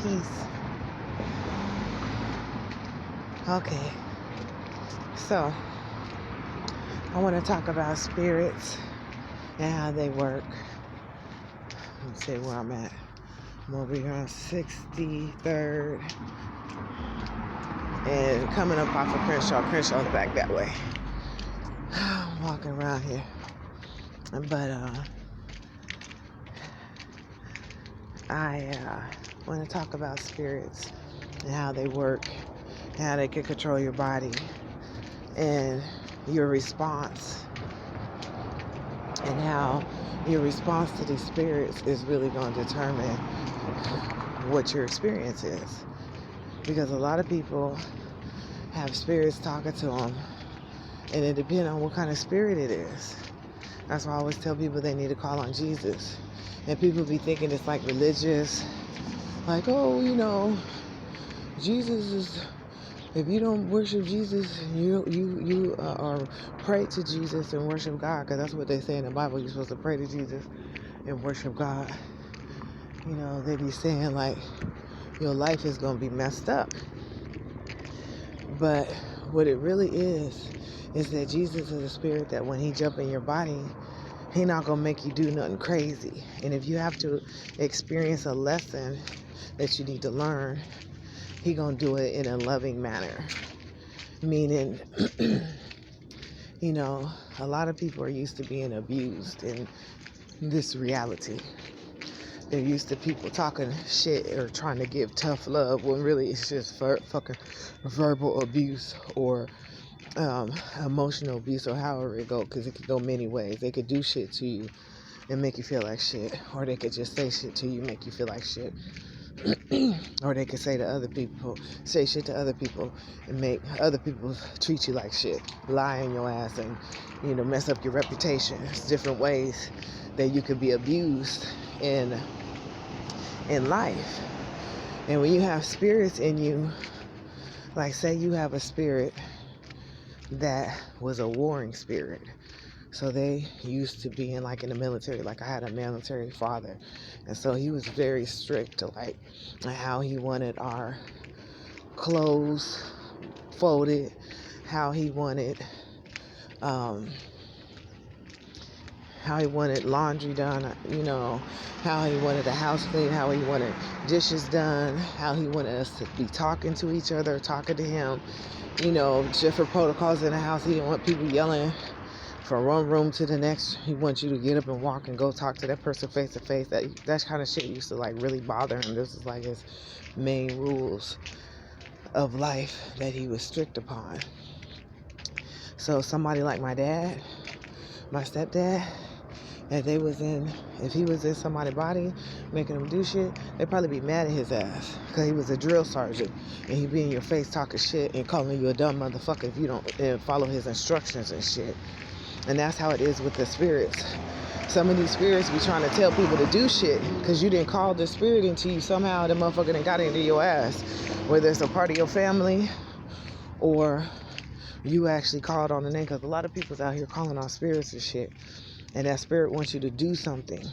Peace. Okay, so I want to talk about spirits and how they work. Let me see where I'm at. I'm over here on 63rd and coming up off of Crenshaw. Crenshaw's back that way. I'm walking around here. But I want to talk about spirits and how they work, and how they can control your body and your response, and how your response to these spirits is really going to determine what your experience is. Because a lot of people have spirits talking to them, and it depends on what kind of spirit it is. That's why I always tell people they need to call on Jesus. And people be thinking it's like religious, like, oh, Jesus is, if you don't worship Jesus, you or pray to Jesus and worship God, because that's what they say in the Bible. You're supposed to pray to Jesus and worship God. They be saying like your life is going to be messed up. But what it really is that Jesus is a spirit that when he jump in your body, he not going to make you do nothing crazy. And if you have to experience a lesson that you need to learn, he going to do it in a loving manner. Meaning, a lot of people are used to being abused in this reality. They're used to people talking shit or trying to give tough love when really it's just fucking verbal abuse or emotional abuse, or however it go, because it could go many ways. They could do shit to you and make you feel like shit, or they could just say shit to you, make you feel like shit. Or they could say shit to other people and make other people treat you like shit, lie on your ass, and mess up your reputation. There's different ways that you could be abused in life. And when you have spirits in you, like say you have a spirit that was a warring spirit. So they used to be in the military. Like I had a military father, and so he was very strict to like how he wanted our clothes folded, how he wanted laundry done, how he wanted the house clean, how he wanted dishes done, how he wanted us to be talking to each other, talking to him, different protocols in the house. He didn't want people yelling from one room to the next. He wants you to get up and walk and go talk to that person face to face. That kind of shit used to really bother him. This is his main rules of life that he was strict upon. So somebody like my dad, my stepdad, if he was in somebody's body making him do shit, they'd probably be mad at his ass, because he was a drill sergeant and he'd be in your face talking shit and calling you a dumb motherfucker if you don't follow his instructions and shit. And that's how it is with the spirits. Some of these spirits be trying to tell people to do shit because you didn't call the spirit into you. Somehow the motherfucker done got into your ass, whether it's a part of your family or you actually called on the name. Because a lot of people's out here calling on spirits and shit, and that spirit wants you to do something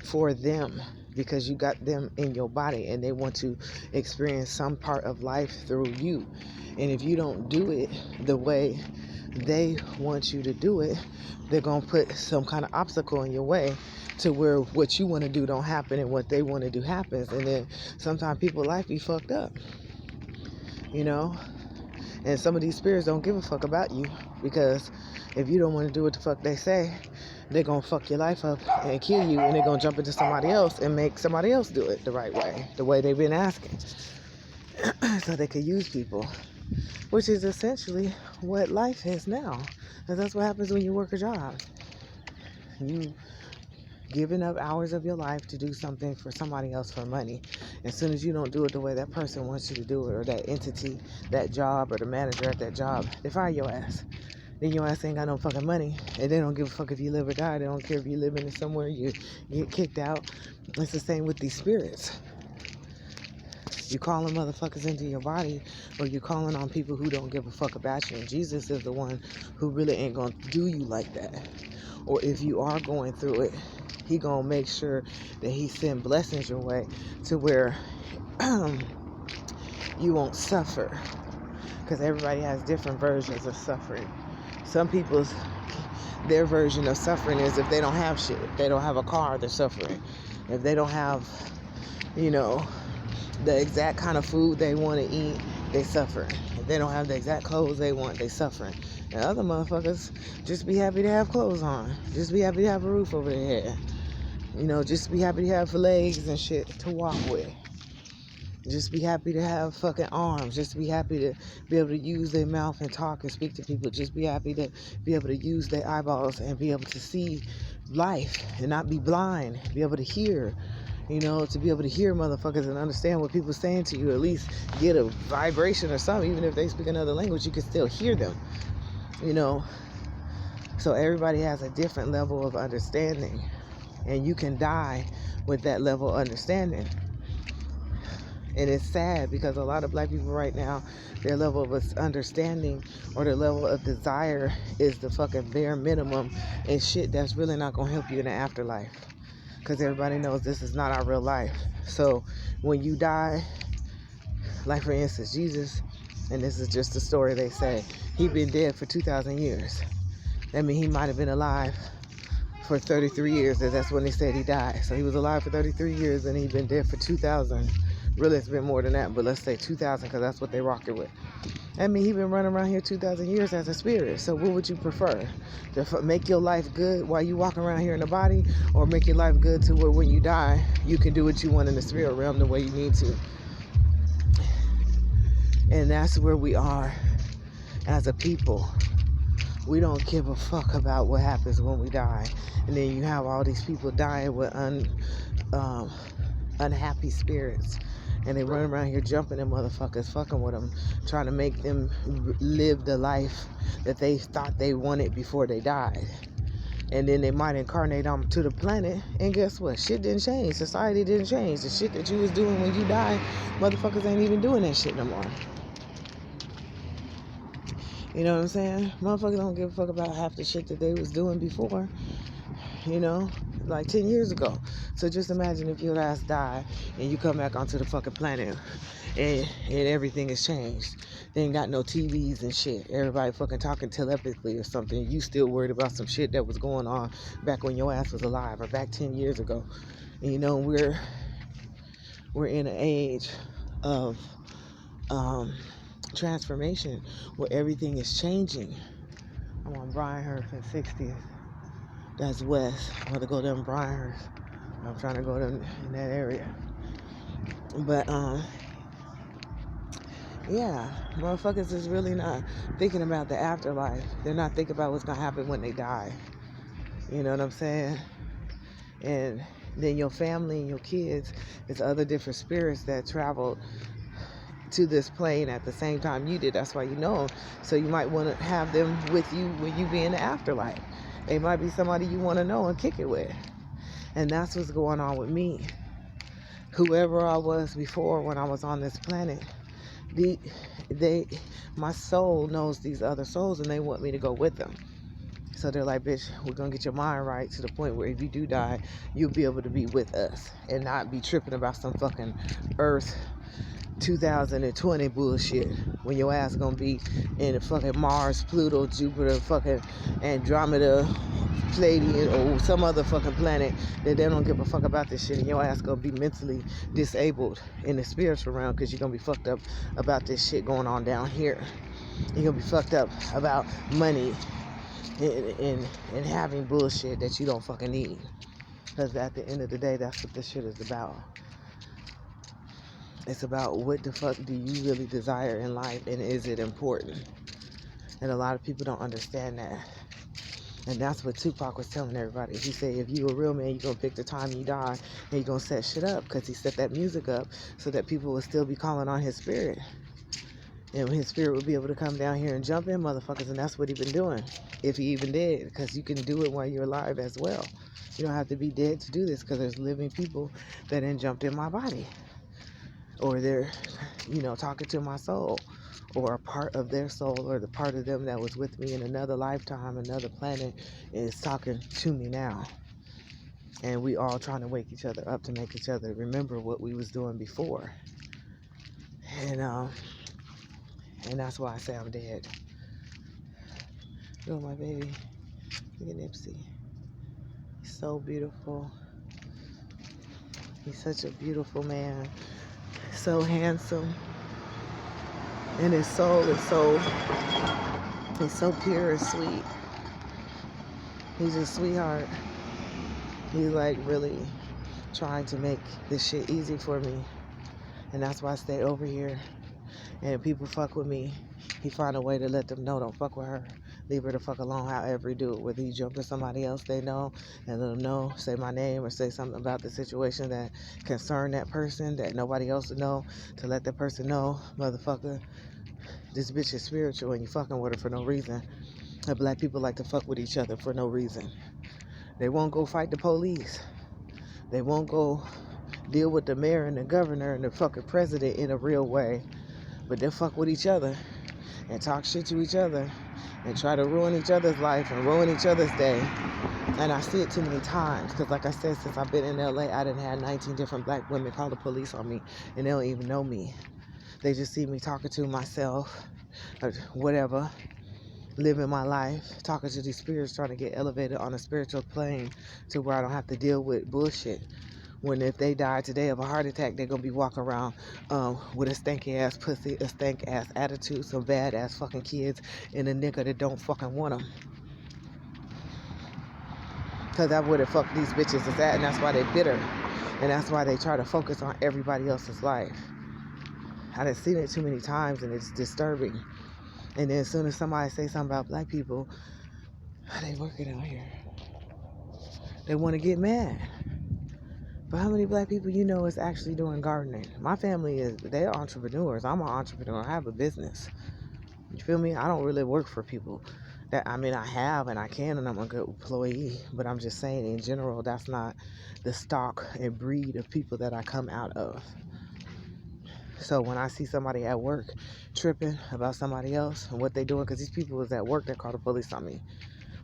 for them because you got them in your body, and they want to experience some part of life through you. And if you don't do it the way they want you to do it, they're going to put some kind of obstacle in your way to where what you want to do don't happen and what they want to do happens. And then sometimes people's life be fucked up, and some of these spirits don't give a fuck about you, because if you don't want to do what the fuck they say, they're going to fuck your life up and kill you, and they're going to jump into somebody else and make somebody else do it the right way, the way they've been asking, so they could use people, which is essentially what life is now. Because that's what happens when you work a job. You giving up hours of your life to do something for somebody else for money. As soon as you don't do it the way that person wants you to do it, or that entity, that job, or the manager at that job, they fire your ass. Then your ass ain't got no fucking money, and they don't give a fuck if you live or die. They don't care if you live in somewhere, you get kicked out. It's the same with these spirits. You calling motherfuckers into your body, or you calling on people who don't give a fuck about you. And Jesus is the one who really ain't gonna do you like that. Or if you are going through it, he gonna make sure that he send blessings your way to where you won't suffer, because everybody has different versions of suffering. Some people's their version of suffering is if they don't have shit. If they don't have a car, they're suffering. If they don't have, you know, the exact kind of food they want to eat, they suffer. If they don't have the exact clothes they want, they suffering. And other motherfuckers just be happy to have clothes on. Just be happy to have a roof over their head. You know, just be happy to have legs and shit to walk with. Just be happy to have fucking arms. Just be happy to be able to use their mouth and talk and speak to people. Just be happy to be able to use their eyeballs and be able to see life and not be blind. Be able to hear, you know, to be able to hear motherfuckers and understand what people are saying to you. At least get a vibration or something. Even if they speak another language, you can still hear them, you know. So everybody has a different level of understanding. And you can die with that level of understanding. And it's sad because a lot of black people right now, their level of understanding or their level of desire is the fucking bare minimum and shit that's really not going to help you in the afterlife. Because everybody knows this is not our real life. So when you die, like for instance, Jesus, and this is just a story they say, he been dead for 2,000 years. That means he might have been alive for 33 years. That's when they said he died. So he was alive for 33 years and he'd been dead for 2,000. Really, it's been more than that, but let's say 2,000 because that's what they rock it with. I mean, he's been running around here 2,000 years as a spirit. So what would you prefer? To make your life good while you walking around here in the body, or make your life good to where when you die, you can do what you want in the spirit realm the way you need to? And that's where we are as a people. We don't give a fuck about what happens when we die. And then you have all these people dying with unhappy spirits. And they run around here jumping them motherfuckers, fucking with them, trying to make them live the life that they thought they wanted before they died. And then they might incarnate onto the planet, and guess what? Shit didn't change. Society didn't change. The shit that you was doing when you died, motherfuckers ain't even doing that shit no more. You know what I'm saying? Motherfuckers don't give a fuck about half the shit that they was doing before. You know, like 10 years ago. So just imagine if your ass died and you come back onto the fucking planet and everything has changed. They ain't got no TVs and shit. Everybody fucking talking telepathically or something. You still worried about some shit that was going on back when your ass was alive or back 10 years ago. And you know, we're in an age of transformation where everything is changing. I'm on Bryanhurst and 60th. That's west. I'm going to go down Bryanhurst. I'm trying to go in that area. But, yeah, motherfuckers is really not thinking about the afterlife. They're not thinking about what's going to happen when they die. You know what I'm saying? And then your family and your kids is other different spirits that traveled to this plane at the same time you did. That's why you know them. So you might want to have them with you when you be in the afterlife. They might be somebody you want to know and kick it with. And that's what's going on with me. Whoever I was before when I was on this planet, my soul knows these other souls and they want me to go with them. So they're like, bitch, we're going to get your mind right to the point where if you do die, you'll be able to be with us and not be tripping about some fucking Earth 2020 bullshit when your ass gonna be in the fucking Mars, Pluto, Jupiter, fucking Andromeda, Pleiadian, or some other fucking planet that they don't give a fuck about this shit, and your ass gonna be mentally disabled in the spiritual realm because you're gonna be fucked up about this shit going on down here. You're gonna be fucked up about money and having bullshit that you don't fucking need, because at the end of the day, that's what this shit is about. It's about what the fuck do you really desire in life, and is it important? And a lot of people don't understand that. And that's what Tupac was telling everybody. He said, if you a real man, you're going to pick the time you die, and you're going to set shit up, because he set that music up so that people will still be calling on his spirit. And his spirit will be able to come down here and jump in motherfuckers, and that's what he been doing. If he even did, because you can do it while you're alive as well. You don't have to be dead to do this, because there's living people that then jumped in my body. Or they're, talking to my soul, or a part of their soul, or the part of them that was with me in another lifetime, another planet, is talking to me now. And we all trying to wake each other up to make each other remember what we was doing before. And that's why I say I'm dead. Look at my baby. Look at Nipsey. He's so beautiful. He's such a beautiful man. So handsome. And his soul is so pure and sweet. He's a sweetheart. He's like really trying to make this shit easy for me. And that's why I stay over here. And if people fuck with me, he find a way to let them know, don't fuck with her. Leave her the fuck alone, however he do it. Whether he jump to somebody else they know and let them know, say my name or say something about the situation that concern that person that nobody else would know, to let that person know, motherfucker, this bitch is spiritual and you fucking with her for no reason. And black people like to fuck with each other for no reason. They won't go fight the police. They won't go deal with the mayor and the governor and the fucking president in a real way. But they'll fuck with each other and talk shit to each other and try to ruin each other's life and ruin each other's day. And I see it too many times because, like I said, since I've been in LA, I done had 19 different black women call the police on me and they don't even know me. They just see me talking to myself or whatever, living my life, talking to these spirits, trying to get elevated on a spiritual plane to where I don't have to deal with bullshit. When if they die today of a heart attack, they're going to be walking around with a stanky ass pussy, a stank ass attitude, some bad ass fucking kids, and a nigga that don't fucking want them. Because that's where the fuck these bitches is at, and that's why they bitter. And that's why they try to focus on everybody else's life. I done seen it too many times, and it's disturbing. And then as soon as somebody say something about black people, they working out here. They want to get mad. But how many black people you know is actually doing gardening? My family they're entrepreneurs. I'm an entrepreneur. I have a business. You feel me? I don't really work for people. I have and I can, and I'm a good employee. But I'm just saying, in general, that's not the stock and breed of people that I come out of. So when I see somebody at work tripping about somebody else and what they doing, because these people was at work that called the police on me,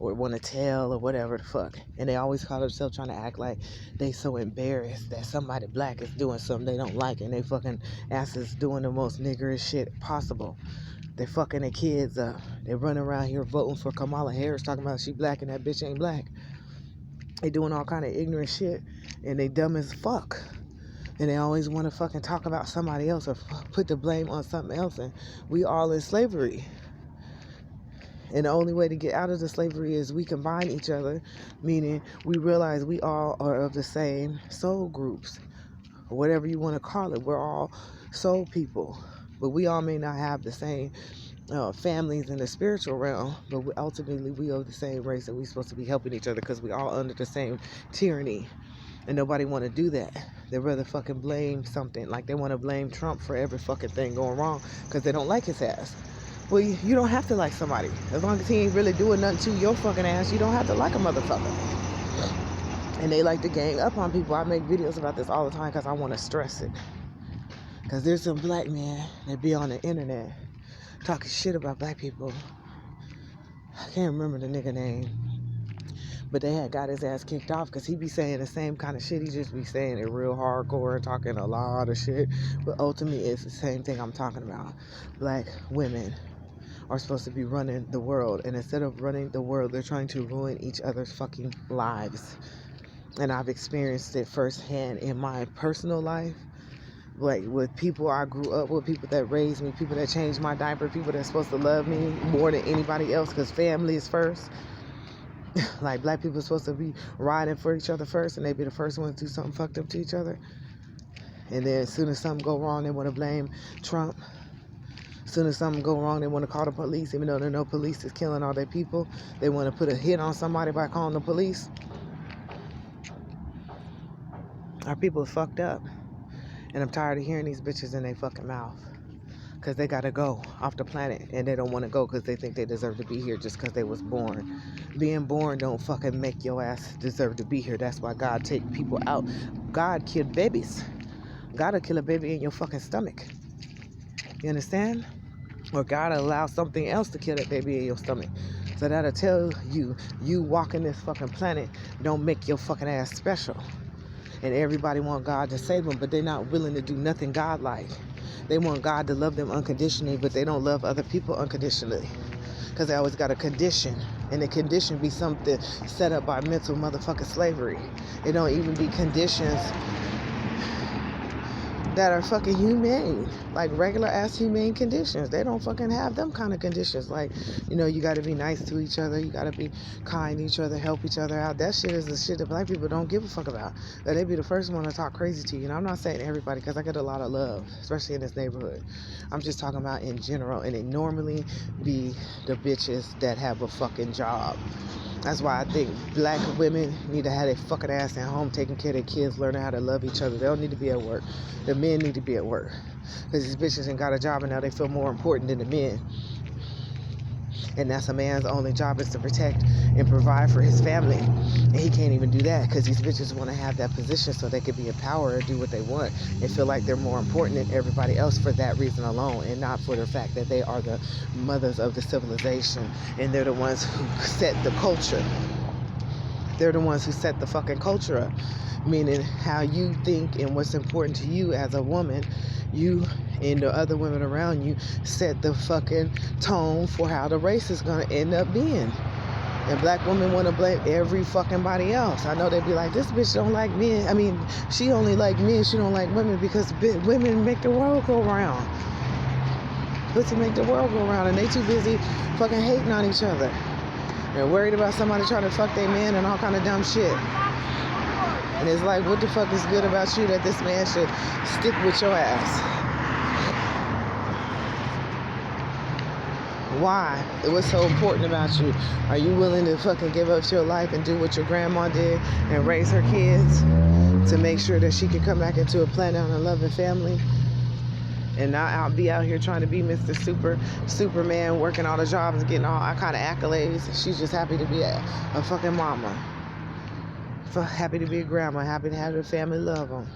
or want to tell or whatever the fuck, and they always call themselves trying to act like they so embarrassed that somebody black is doing something they don't like, and they fucking asses doing the most niggerish shit possible. They fucking their kids up. They running around here voting for Kamala Harris, talking about she black and that bitch ain't black. They doing all kind of ignorant shit, and they dumb as fuck. And they always want to fucking talk about somebody else or put the blame on something else, and we all in slavery. And the only way to get out of the slavery is we combine each other, meaning we realize we all are of the same soul groups, or whatever you want to call it. We're all soul people, but we all may not have the same families in the spiritual realm, but ultimately we are the same race, and we're supposed to be helping each other because we all under the same tyranny. And nobody want to do that. They rather fucking blame something. Like they want to blame Trump for every fucking thing going wrong because they don't like his ass. Well, you don't have to like somebody. As long as he ain't really doing nothing to your fucking ass, you don't have to like a motherfucker. And they like to gang up on people. I make videos about this all the time because I want to stress it. Because there's some black men that be on the internet talking shit about black people. I can't remember the nigga name. But they had got his ass kicked off because he be saying the same kind of shit. He just be saying it real hardcore and talking a lot of shit. But ultimately, it's the same thing I'm talking about. Black women are supposed to be running the world. And instead of running the world, they're trying to ruin each other's fucking lives. And I've experienced it firsthand in my personal life. Like with people I grew up with, people that raised me, people that changed my diaper, people that's supposed to love me more than anybody else because family is first. Like black people are supposed to be riding for each other first, and they be the first ones to do something fucked up to each other. And then as soon as something go wrong, they want to blame Trump. As soon as something go wrong, they want to call the police, even though they know police is killing all their people. They want to put a hit on somebody by calling the police. Our people are fucked up, and I'm tired of hearing these bitches in their fucking mouth. Because they got to go off the planet, and they don't want to go because they think they deserve to be here just because they was born. Being born don't fucking make your ass deserve to be here. That's why God take people out. God killed babies. God will kill a baby in your fucking stomach. You understand? Or God will allow something else to kill that baby in your stomach. So that'll tell you, you walking this fucking planet don't make your fucking ass special. And everybody want God to save them, but they're not willing to do nothing God-like. They want God to love them unconditionally, but they don't love other people unconditionally. Because they always got a condition. And the condition be something set up by mental motherfucking slavery. It don't even be conditions that are fucking humane, like regular ass humane conditions. They don't fucking have them kind of conditions. Like, you got to be nice to each other, you got to be kind to each other, help each other out. That shit is the shit that black people don't give a fuck about. But they be the first one to talk crazy to you. And I'm not saying everybody, because I get a lot of love, especially in this neighborhood. I'm just talking about in general, and it normally be the bitches that have a fucking job. That's why I think black women need to have their fucking ass at home taking care of their kids, learning how to love each other. They don't need to be at work. The men need to be at work. Because these bitches ain't got a job, and now they feel more important than the men. And that's a man's only job, is to protect and provide for his family. And he can't even do that because these bitches want to have that position so they can be in power and do what they want and feel like they're more important than everybody else for that reason alone, and not for the fact that they are the mothers of the civilization and they're the ones who set the culture. They're the ones who set the fucking culture up, meaning how you think and what's important to you as a woman. You and the other women around you set the fucking tone for how the race is going to end up being. And black women want to blame every fucking body else. I know they'd be like, this bitch don't like men. I mean, she only like men, she don't like women because women make the world go round. Pussy make the world go round, and they too busy fucking hating on each other. They're worried about somebody trying to fuck their man and all kind of dumb shit. And it's like, what the fuck is good about you that this man should stick with your ass? Why? What's so important about you? Are you willing to fucking give up your life and do what your grandma did and raise her kids to make sure that she can come back into a planned out and loving family? And not be out here trying to be Mr. Superman, working all the jobs, getting all kind of accolades. She's just happy to be a fucking mama. Happy to be a grandma. Happy to have her family love them.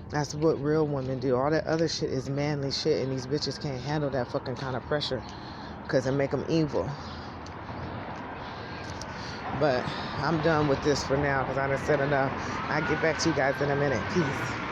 That's what real women do. All that other shit is manly shit, and these bitches can't handle that fucking kind of pressure because it make them evil. But I'm done with this for now because I done said enough. I'll get back to you guys in a minute. Peace.